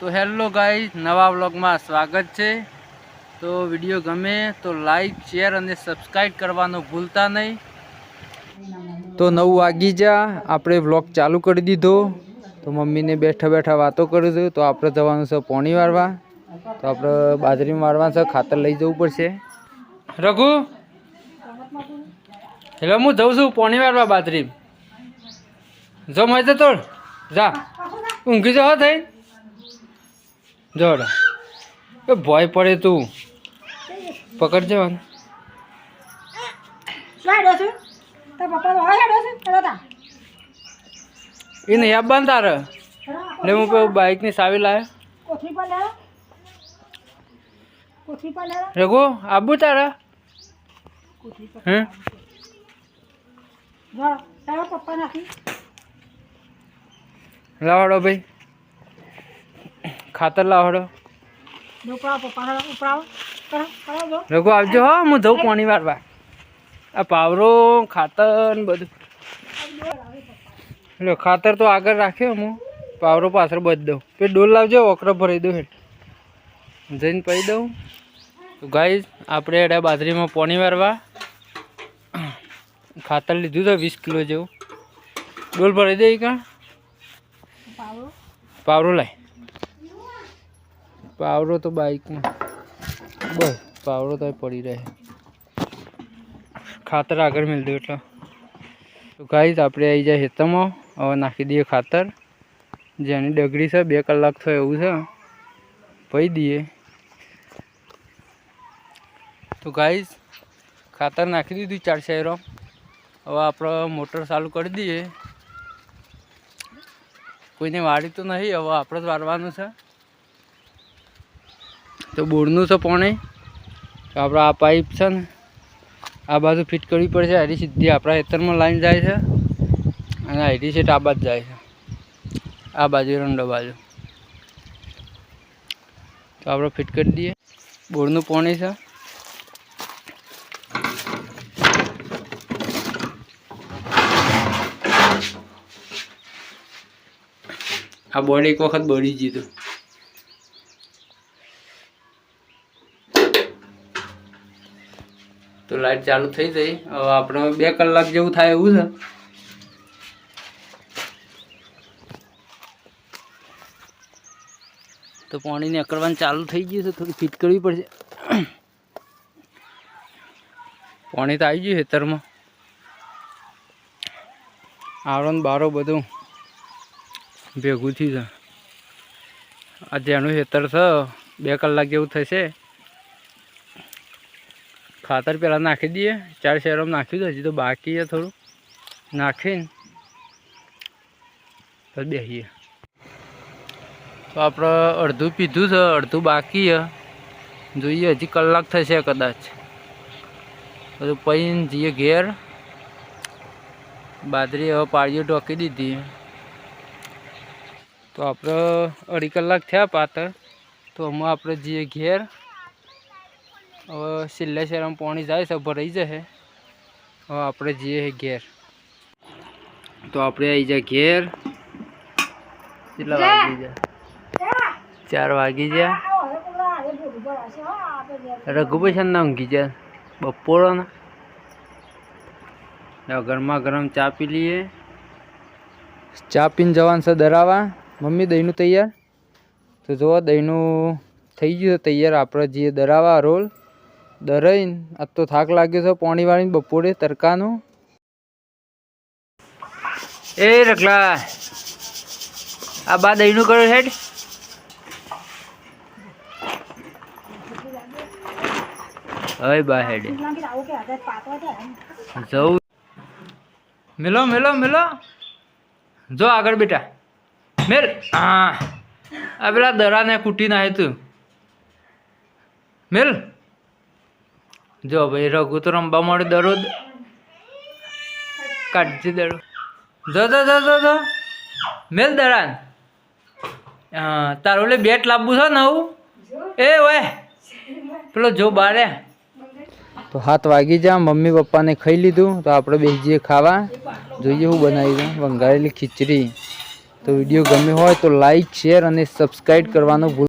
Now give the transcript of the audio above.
तो hello guys, नवा vlog में स्वागत है। तो वीडियो गमे तो लाइक शेर और सब्सक्राइब करवानो भूलता नहीं। तो 9 वागी जा आपणे व्लॉग चालू कर दीधो। तो मम्मी ने बैठा बैठा बातों कर दो। तो आपणे जवानुं छे पोणी वारवा। तो आपणे बाजरी में वारवा छे, खातर लई जवुं पड़शे। रघु हेलो, हूँ जाऊँ छुं पोणी वारवा बाजरी। जो मजे तोड़ जा ऊँघी जाओ थई जोड़ा भय पड़े तू पकड़ जवान इन या बंद तार ले मु पे बाइक ની સાવી લાય કોઠી પર લે રઘુ આબુ તારા કોઠી પર હે જો તારા પપ્પા નાખી લાવડો ભાઈ ખાતર લાવડો ઉપરાવ પપ્પા ઉપરાવ કરો રઘુ આવજો હો હું જઉં પાણી વારવા આ પાવરો ખાતર ને બધું લો ખાતર તો આગળ રાખ્યો હું પાવરો પાછળ બધ દઉં પછી ડોલ લાવજો ઓકરો ભરી દઉં જઈને પી દઉં તો ગાઈસ આપણે એડા બાજરીમાં પાણી વારવા ખાતર લીધું તો 20 કિલો જેવું ડોલ ભરી દે કાં પાવરો લાય पावरो तो बाइक में बस पावरो तो पड़ी रहे खातर आगे मिल दो एट तो गाइस आप आई जाए हेत में हवे नाखी दिए खातर जेनी डगरी से 2 कलाक थो एवं है पी दिए। तो गाइस खातर नाखी दीधुं 4 शेरो। हवे आप मोटर चालू कर दिए। कोई ने वाड़ी तो नहीं, हवे आपणे ज वारवानुं छे। तो बोरनु से पाणी तो आप आ पाइप से आ बाजू फिट करवी पड़े। हरी सीधी अपना खेतर में लाइन जाए है और हरी सीट आ बाजू जाए है, आ बाजू रंडो बाजू। तो आप फिट कर दिए बोरनु पाणी से। आ बोर्ड एक वक्त बड़ी जीतो तो लाइट चालू थी गई। अब आपने 2 कलाक जेवुं थाय एवुं छे। तो पानी ने अकड़वान चालू थी गयुं छे, थोड़ी फिट करवी पड़शे। पानी तो आई गयुं खेतर में, आरो ने बारो बधुं भेगुं थयुं छे। आ जेनुं खेतर छे 2 कलाक जेवुं थशे। खातर पहला नाखी दिए 4 शेरो में नाखी दो, हजी तो बाकी है थोड़ू नाखी तो बेसीए। तो आप अर्धू पीधु है, अर्धू बाकी है, जोईए हजी कलाक थशे कदाच। तो पीने जीए घेर। बाजरी हवे पाळीओ ढोकी दीधी। तो आप 2.5 कलाक थया पातर। तो हम आप जीए घेर। હવે છેલ્લે શેરમાં પાણી જાય છે, ભરાઈ જશે। હવે આપણે જઈએ ઘેર। તો આપણે આવી જાય ઘેર। કેટલા વાગી ગયા? 4 વાગી ગયા। રઘુભાઈ ના ઊંઘી ગયા બપોરના। ગરમા ગરમ ચા પી લઈએ। ચા પીને જવાનું છે દરાવા। મમ્મી દહીંનું તૈયાર? તો જો દહીંનું થઈ ગયું તૈયાર। આપણે જઈએ દરાવા રોલ दरईन। अब तो थाक लाग्यो छे पाणी वाली बपोरे तरकानो। ए रखला आ बा दहीनु करो हेड। अय बा हेड जाऊ मिलो मिलो मिलो जो आगर बेटा मेल। हाँ आ पेला दरा ने कूटी ना है तू मिल। जो भाई रघु तो रंबा मारे दरोद काटती दरो जो जो जो जो जो मेल दरान। हाँ तारो ले बेट लाबू था ना ए वे पेलो जो बारे। तो 7 वागी जा। मम्मी पप्पा ने खाई लीधुं। तो आपणे बेसीए खावा। जोईए हूँ बनावी वंगारेली खीचड़ी। તો વિડીયો ગમ્યો હોય તો લાઈક શેર અને સબસ્ક્રાઈબ કરવાનું ભૂલ